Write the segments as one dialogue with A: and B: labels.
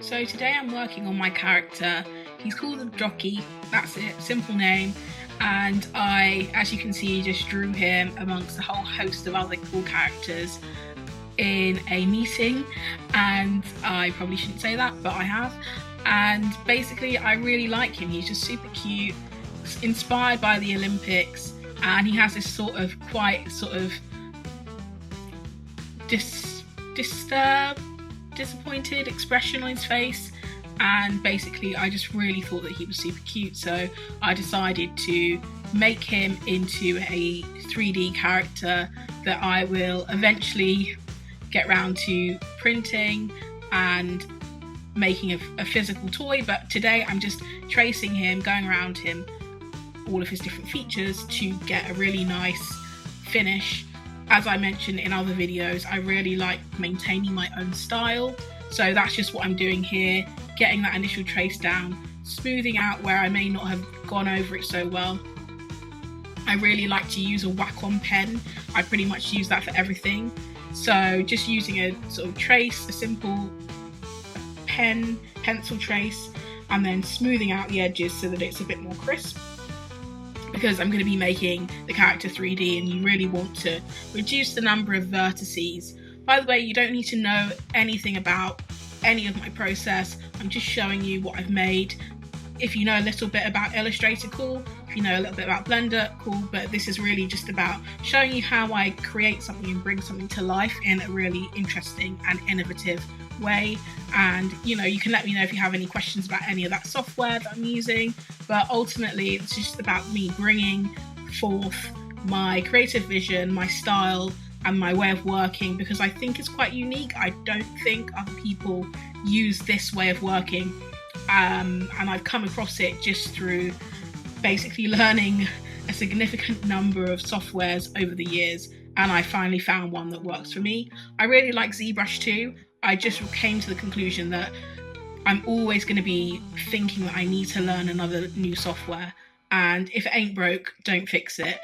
A: So today I'm working on my character. He's called Jockey, that's it, simple name. And I, as you can see, just drew him amongst a whole host of other cool characters in a meeting. And I probably shouldn't say that, but I have. And basically I really like him. He's just super cute, inspired by the Olympics. And he has this disappointed expression on his face, and basically I just really thought that he was super cute, so I decided to make him into a 3D character that I will eventually get round to printing and making a physical toy. But today I'm just tracing him, going around him, all of his different features to get a really nice finish. As I mentioned in other videos, I really like maintaining my own style, so that's just what I'm doing here, getting that initial trace down, smoothing out where I may not have gone over it so well. I really like to use a Wacom pen. I pretty much use that for everything, so just using a sort of trace, a simple pencil trace, and then smoothing out the edges so that it's a bit more crisp, because I'm going to be making the character 3D and you really want to reduce the number of vertices. By the way, you don't need to know anything about any of my process. I'm just showing you what I've made. If you know a little bit about Illustrator, cool. If you know a little bit about Blender, cool. But this is really just about showing you how I create something and bring something to life in a really interesting and innovative way. And you can let me know if you have any questions about any of that software that I'm using, but ultimately it's just about me bringing forth my creative vision, my style, and my way of working, because I think it's quite unique. I don't think other people use this way of working, and I've come across it just through basically learning a significant number of softwares over the years, and I finally found one that works for me. I really like ZBrush too. I just came to the conclusion that I'm always going to be thinking that I need to learn another new software, and if it ain't broke, don't fix it.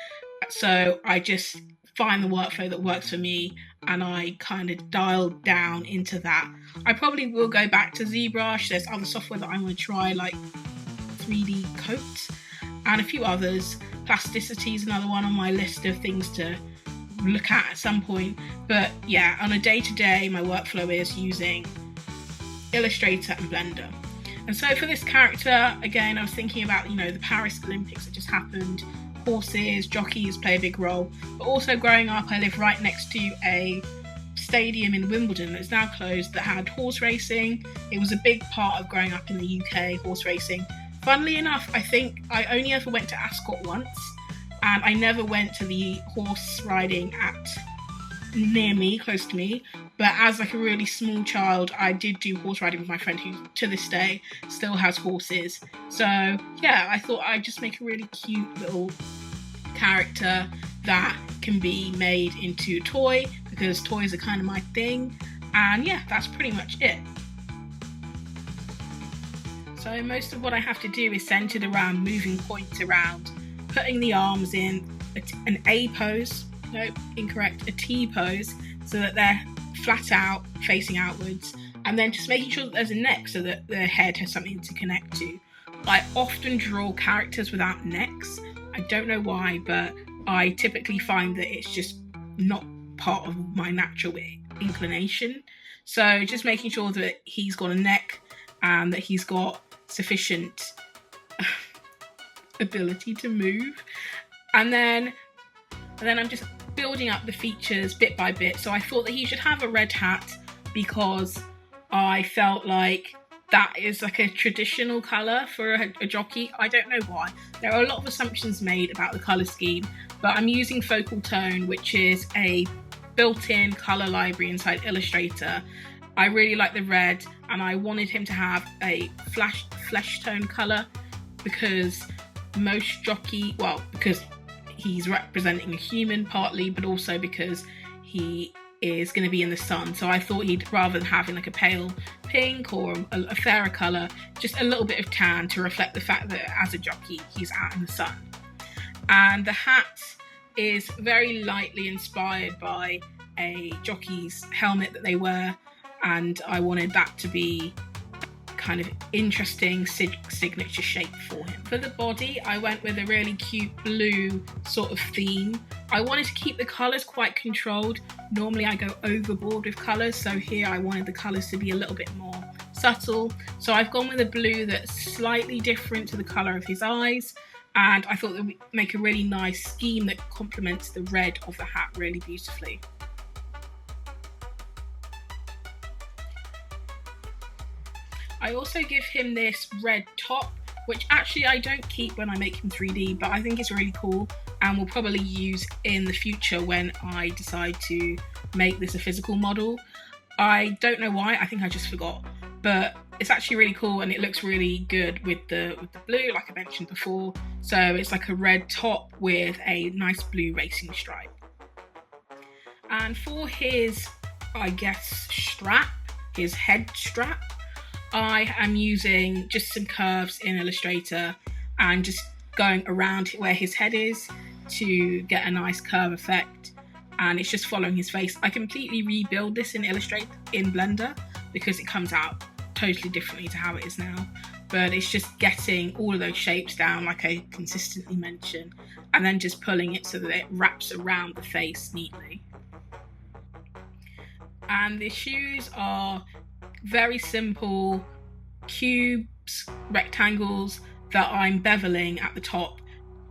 A: So I just find the workflow that works for me, and I kind of dialed down into that. I probably will go back to ZBrush. There's other software that I want to try, like 3D Coat and a few others. Plasticity is another one on my list of things to look at some point. But yeah, on a day-to-day, my workflow is using Illustrator and Blender. And so for this character, again, I was thinking about the Paris Olympics that just happened. Horses, jockeys play a big role, but also growing up I lived right next to a stadium in Wimbledon that's now closed that had horse racing. It was a big part of growing up in the UK, horse racing. Funnily enough, I think I only ever went to Ascot once, and I never went to the horse riding near me, close to me, but as like a really small child I did do horse riding with my friend who to this day still has horses. So yeah, I thought I'd just make a really cute little character that can be made into a toy, because toys are kind of my thing. And yeah, that's pretty much it. So most of what I have to do is centered around moving points around, putting the arms in an A pose, no, incorrect, a T pose, so that they're flat out, facing outwards, and then just making sure that there's a neck so that the head has something to connect to. I often draw characters without necks. I don't know why, but I typically find that it's just not part of my natural inclination. So just making sure that he's got a neck and that he's got sufficient ability to move. And then I'm just building up the features bit by bit. So I thought that he should have a red hat because I felt like that is like a traditional colour for a jockey. I don't know why. There are a lot of assumptions made about the colour scheme, but I'm using Focal Tone, which is a built-in colour library inside Illustrator. I really like the red, and I wanted him to have a flesh tone colour because because he's representing a human partly, but also because he is going to be in the sun. So I thought rather than having like a pale pink or a fairer colour, just a little bit of tan to reflect the fact that as a jockey he's out in the sun. And the hat is very lightly inspired by a jockey's helmet that they wear, and I wanted that to be kind of interesting signature shape for him. For the body, I went with a really cute blue sort of theme. I wanted to keep the colours quite controlled. Normally I go overboard with colours, so here I wanted the colours to be a little bit more subtle. So I've gone with a blue that's slightly different to the colour of his eyes, and I thought it would make a really nice scheme that complements the red of the hat really beautifully. I also give him this red top, which actually I don't keep when I make him 3D, but I think it's really cool and will probably use in the future when I decide to make this a physical model. I don't know why, I think I just forgot, but it's actually really cool and it looks really good with the blue, like I mentioned before. So it's like a red top with a nice blue racing stripe. And for his, I guess, strap, his head strap, I am using just some curves in Illustrator and just going around where his head is to get a nice curve effect, and it's just following his face. I completely rebuild this in Illustrator in Blender because it comes out totally differently to how it is now, but it's just getting all of those shapes down like I consistently mention, and then just pulling it so that it wraps around the face neatly. And the shoes are very simple cubes, rectangles that I'm beveling at the top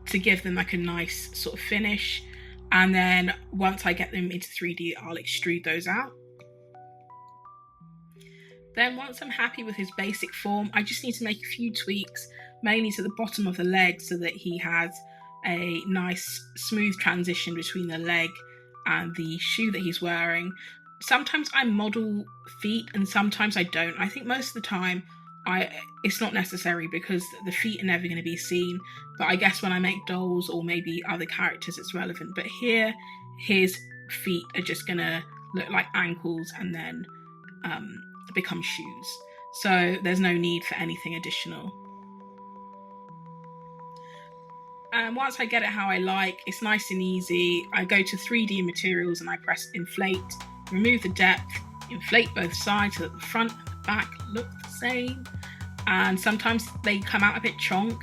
A: to give them like a nice sort of finish, and then once I get them into 3D I'll extrude those out. Then once I'm happy with his basic form, I just need to make a few tweaks, mainly to the bottom of the leg so that he has a nice smooth transition between the leg and the shoe that he's wearing. Sometimes I model feet and sometimes I don't. I think most of the time it's not necessary because the feet are never going to be seen, but I guess when I make dolls or maybe other characters it's relevant. But here his feet are just going to look like ankles and then become shoes, so there's no need for anything additional. And once I get it how I like, it's nice and easy. I go to 3D materials and I press inflate, remove the depth, inflate both sides so that the front and the back look the same. And sometimes they come out a bit chonk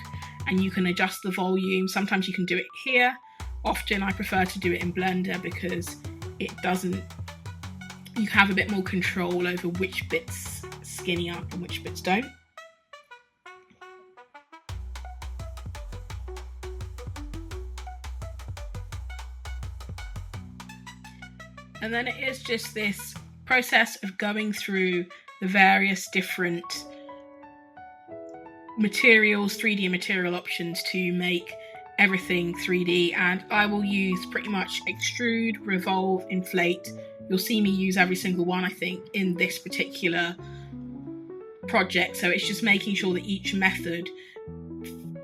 A: and you can adjust the volume. Sometimes you can do it here. Often I prefer to do it in Blender because you have a bit more control over which bits skinny up and which bits don't. And then it is just this process of going through the various different materials, 3D material options to make everything 3D, and I will use pretty much extrude, revolve, inflate. You'll see me use every single one, I think, in this particular project, so it's just making sure that each method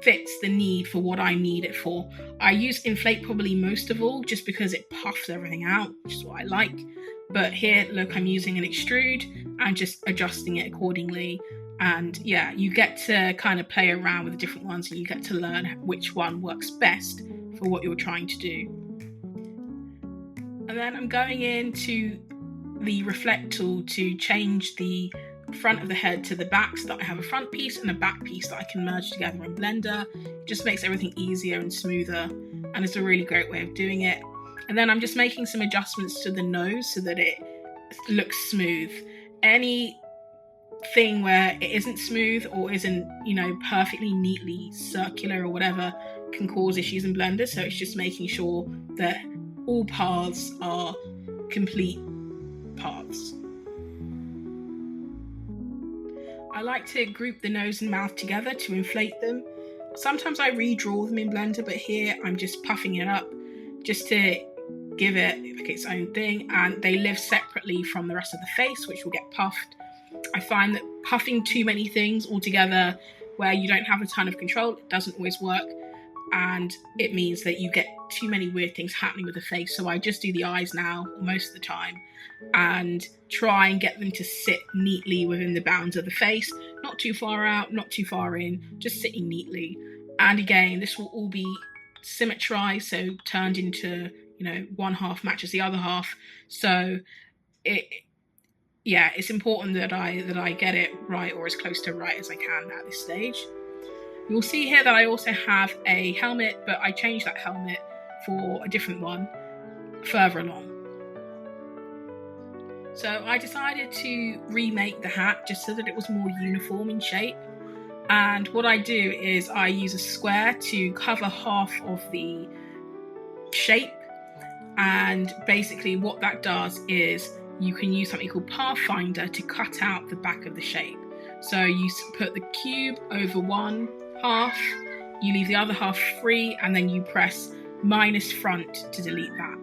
A: fits the need for what I need it for. I use inflate probably most of all just because it puffs everything out, which is what I like. But here, look, I'm using an extrude and just adjusting it accordingly. And yeah, you get to kind of play around with the different ones and you get to learn which one works best for what you're trying to do. And then I'm going into the reflect tool to change the front of the head to the back so that I have a front piece and a back piece that I can merge together in Blender. It just makes everything easier and smoother, and it's a really great way of doing it. And then I'm just making some adjustments to the nose so that it looks smooth. Anything where it isn't smooth or isn't, perfectly neatly circular or whatever can cause issues in Blender, so it's just making sure that all paths are complete paths. I like to group the nose and mouth together to inflate them. Sometimes I redraw them in Blender, but here I'm just puffing it up just to give it like its own thing, and they live separately from the rest of the face, which will get puffed. I find that puffing too many things all together where you don't have a ton of control, it doesn't always work, and it means that you get too many weird things happening with the face. So I just do the eyes now most of the time and try and get them to sit neatly within the bounds of the face, not too far out, not too far in, just sitting neatly. And again, this will all be symmetrized, so turned into, one half matches the other half, so yeah, it's important that I get it right, or as close to right as I can at this stage. You'll see here that I also have a helmet, but I changed that helmet for a different one further along. So I decided to remake the hat just so that it was more uniform in shape. And what I do is I use a square to cover half of the shape. And basically what that does is you can use something called Pathfinder to cut out the back of the shape. So you put the cube over one half, you leave the other half free, and then you press minus front to delete that.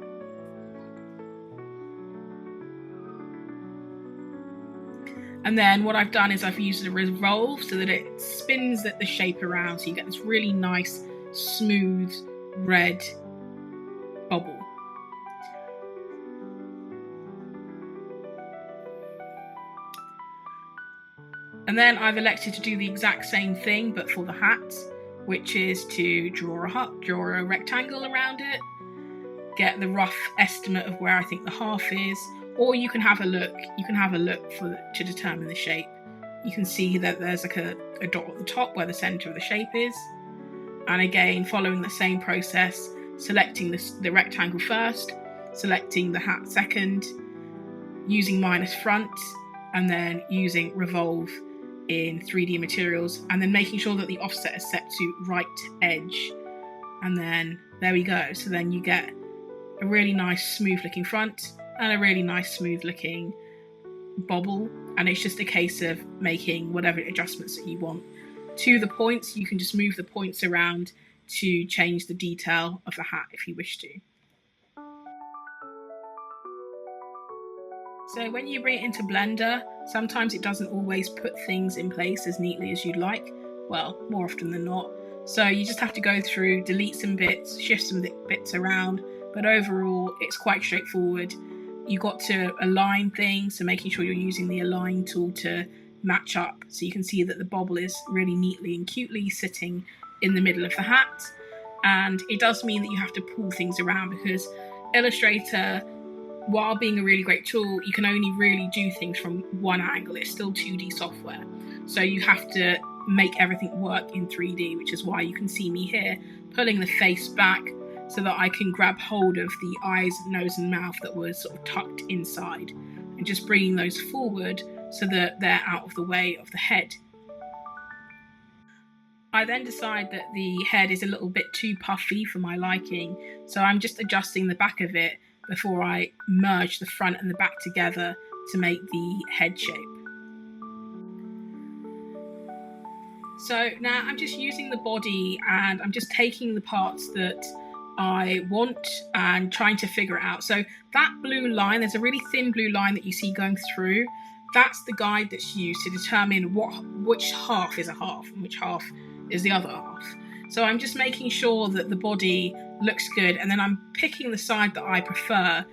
A: And then what I've done is I've used a revolve so that it spins the shape around, so you get this really nice, smooth, red bubble. And then I've elected to do the exact same thing, but for the hat, which is to draw a rectangle around it, get the rough estimate of where I think the half is, or you can have a look. You can have a look to determine the shape. You can see that there's like a dot at the top where the center of the shape is. And again, following the same process, selecting the rectangle first, selecting the hat second, using minus front, and then using revolve in 3D materials, and then making sure that the offset is set to right edge. And then there we go. So then you get a really nice smooth looking front and a really nice smooth looking bobble, and it's just a case of making whatever adjustments that you want to the points. You can just move the points around to change the detail of the hat if you wish to. So when you bring it into Blender, sometimes it doesn't always put things in place as neatly as you'd like. Well, more often than not. So you just have to go through, delete some bits, shift some bits around, but overall it's quite straightforward. You've got to align things, so making sure you're using the align tool to match up, so you can see that the bobble is really neatly and cutely sitting in the middle of the hat. And it does mean that you have to pull things around, because Illustrator, while being a really great tool, you can only really do things from one angle. It's still 2D software, so you have to make everything work in 3D, which is why you can see me here pulling the face back so that I can grab hold of the eyes, nose and mouth that were sort of tucked inside, and just bringing those forward so that they're out of the way of the head. I then decide that the head is a little bit too puffy for my liking, so I'm just adjusting the back of it before I merge the front and the back together to make the head shape. So now I'm just using the body, and I'm just taking the parts that I want and trying to figure it out. So that blue line, there's a really thin blue line that you see going through. That's the guide that's used to determine which half is a half and which half is the other half. So I'm just making sure that the body looks good, and then I'm picking the side that I prefer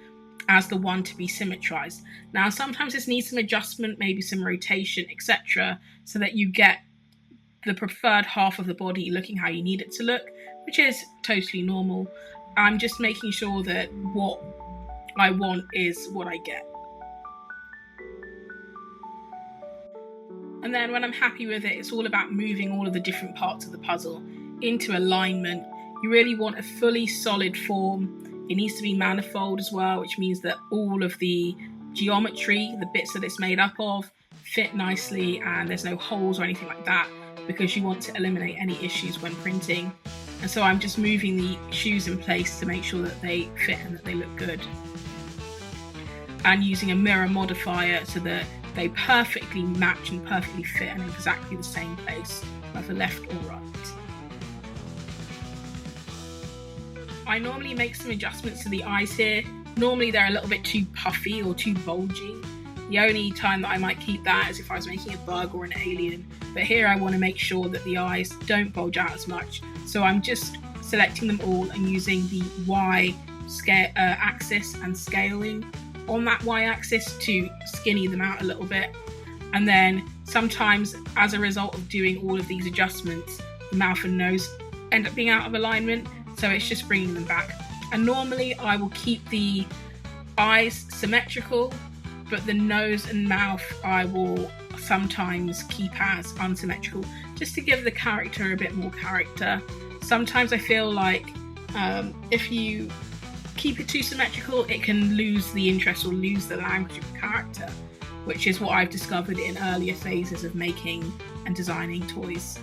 A: as the one to be symmetrized. Now sometimes this needs some adjustment, maybe some rotation, etc., so that you get the preferred half of the body looking how you need it to look, which is totally normal. I'm just making sure that what I want is what I get. And then when I'm happy with it, it's all about moving all of the different parts of the puzzle into alignment. You really want a fully solid form. It needs to be manifold as well, which means that all of the geometry, the bits that it's made up of, fit nicely and there's no holes or anything like that, because you want to eliminate any issues when printing. And so I'm just moving the shoes in place to make sure that they fit and that they look good. And using a mirror modifier so that they perfectly match and perfectly fit in exactly the same place, whether left or right. I normally make some adjustments to the eyes here. Normally they're a little bit too puffy or too bulgy. The only time that I might keep that is if I was making a bug or an alien. But here I want to make sure that the eyes don't bulge out as much. So I'm just selecting them all and using the Y axis and scaling on that Y axis to skinny them out a little bit. And then sometimes, as a result of doing all of these adjustments, the mouth and nose end up being out of alignment. So it's just bringing them back. And normally I will keep the eyes symmetrical but the nose and mouth I will sometimes keep as unsymmetrical, just to give the character a bit more character. Sometimes I feel like if you keep it too symmetrical, it can lose the interest or lose the language of the character, which is what I've discovered in earlier phases of making and designing toys.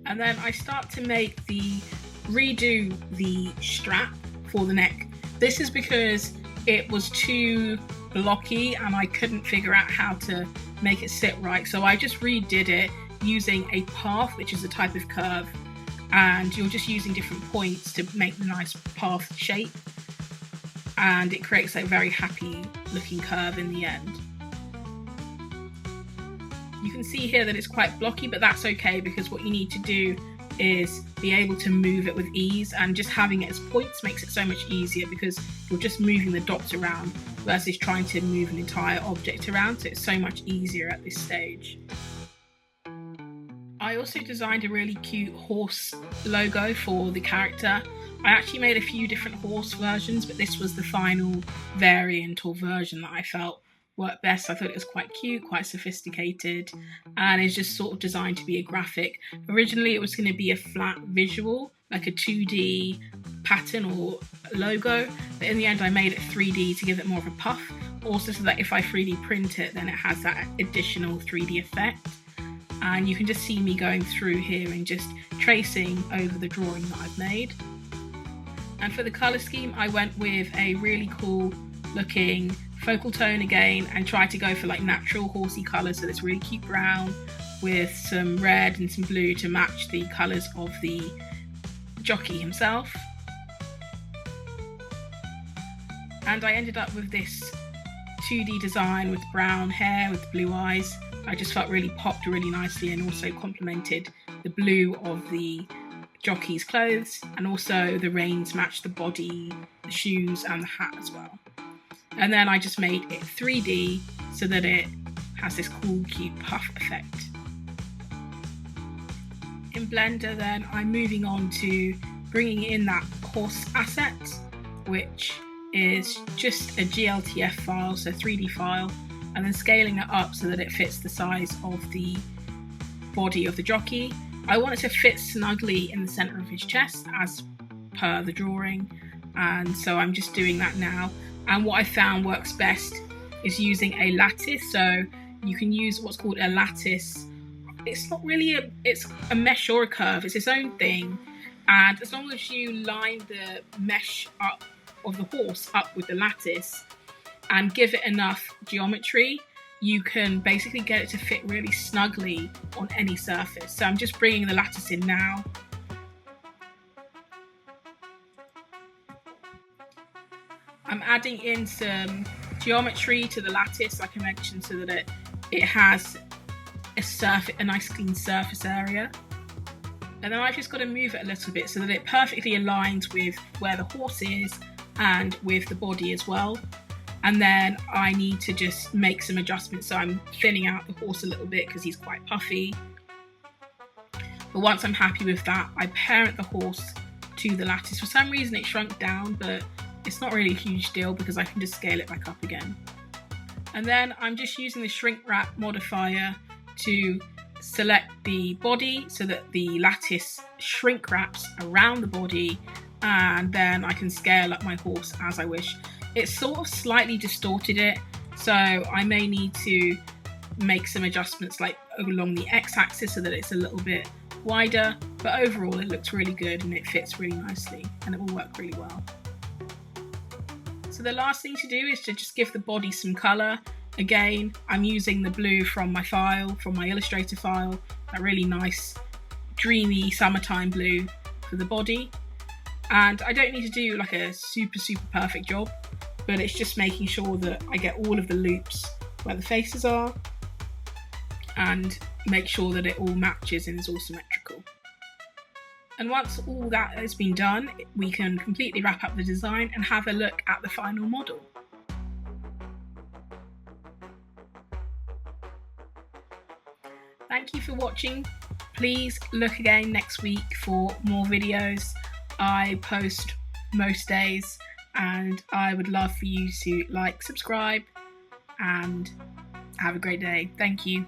A: And then I start to redo the strap for the neck. This is because it was too blocky and I couldn't figure out how to make it sit right. So I just redid it using a path, which is a type of curve, and you're just using different points to make the nice path shape, and it creates a very happy looking curve in the end. You can see here that it's quite blocky, but that's okay, because what you need to do is be able to move it with ease, and just having it as points makes it so much easier because you're just moving the dots around versus trying to move an entire object around, so it's so much easier at this stage. I also designed a really cute horse logo for the character. I actually made a few different horse versions, but this was the final variant or version that I felt worked best. I thought it was quite cute, quite sophisticated, and it's just sort of designed to be a graphic. Originally it was going to be a flat visual, like a 2D pattern or logo, but in the end I made it 3D to give it more of a puff, also so that if I 3D print it, then it has that additional 3D effect. And you can just see me going through here and just tracing over the drawing that I've made. And for the colour scheme, I went with a really cool looking focal tone again, and tried to go for like natural horsey colours, so this really cute brown with some red and some blue to match the colours of the jockey himself. And I ended up with this 2D design with brown hair with blue eyes. I just felt really popped really nicely and also complemented the blue of the jockey's clothes, and also the reins matched the body, the shoes and the hat as well. And then I just made it 3D so that it has this cool, cute puff effect. In Blender then, I'm moving on to bringing in that horse asset, which is just a GLTF file, so 3D file, and then scaling it up so that it fits the size of the body of the jockey. I want it to fit snugly in the centre of his chest as per the drawing, and so I'm just doing that now. And what I found works best is using a lattice. So you can use what's called a lattice. It's not really it's a mesh or a curve, it's its own thing. And as long as you line the mesh up of the horse up with the lattice and give it enough geometry, you can basically get it to fit really snugly on any surface. So I'm just bringing the lattice in now. I'm adding in some geometry to the lattice, like I mentioned, so that it has a nice clean surface area. And then I've just got to move it a little bit so that it perfectly aligns with where the horse is and with the body as well. And then I need to just make some adjustments. So I'm thinning out the horse a little bit because he's quite puffy. But once I'm happy with that, I parent the horse to the lattice. For some reason it shrunk down, but it's not really a huge deal because I can just scale it back up again. And then I'm just using the shrink wrap modifier to select the body so that the lattice shrink wraps around the body, and then I can scale up my horse as I wish. It's sort of slightly distorted it, so I may need to make some adjustments like along the x-axis so that it's a little bit wider, but overall it looks really good and it fits really nicely and it will work really well. So the last thing to do is to just give the body some colour. Again, I'm using the blue from my file, from my Illustrator file, that really nice, dreamy summertime blue for the body. And I don't need to do like a super perfect job, but it's just making sure that I get all of the loops where the faces are and make sure that it all matches and is all symmetrical. And once all that has been done, we can completely wrap up the design and have a look at the final model. Thank you for watching. Please look again next week for more videos. I post most days, and I would love for you to like, subscribe, and have a great day. Thank you.